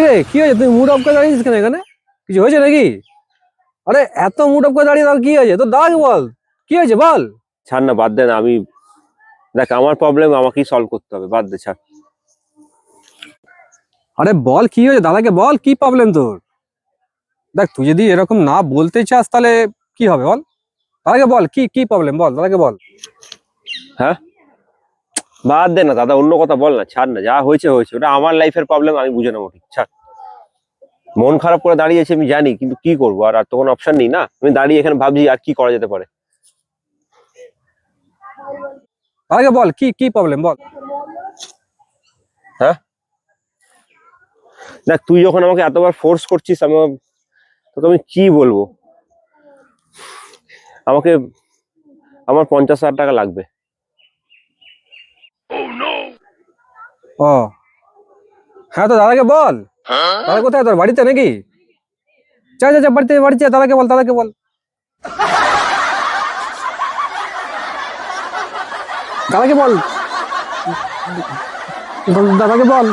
রে কি হয়েছে? তুই মুড অফ করে দাঁড়িয়েছিস কেন এখানে? কিছু হয়েছে নাকি? আরে এত মুড অফ করে দাঁড়িয়ে তার কি হয়েছে? তোর দাঁড়াকে বল, কি হয়েছে বল। ছাড় না, বাদ দে না। আমি দেখ, আমার প্রবলেম আমাকেই সলভ করতে হবে, বাদ দে, ছাড়। আরে বল কি হয়েছে, দাদাকে বল কি প্রবলেম তোর। দেখ তুই যদি এরকম না বলতে চাস তাহলে কি হবে বল। দাদাকে বল কি কি প্রবলেম, বল দাদাকে বল। হ্যাঁ, বাদ দে না দাদা, অন্য কথা বল না, ছাড় না। যা হয়েছে হয়েছে, ওটা আমার লাইফের প্রবলেম, আমি বুঝে নেবো, ঠিক, ছাড়। মন খারাপ করে দাঁড়িয়েছি আমি জানি, কিন্তু কি করবো, আর আর তো কোনো অপশন নেই না। আমি দাঁড়িয়ে এখানে ভাবছি আর কি করা যেতে পারে। দাদাকে বল কি কি প্রবলেম বল। হ্যাঁ, দেখ তুই যখন আমাকে এতবার ফোর্স করছিস, তোকে আমি কি বলবো। আমাকে আমার 50,000 টাকা লাগবে। ও হ্যাঁ, তো দাদাকে বল। দাদা কোথায়, তোর বাড়িতে নাকি? যা যা যা, বাড়িতে বাড়িতে যা, দাদাকে বল, দাদাকে বল। দাদাকে বল, দাদাকে বল।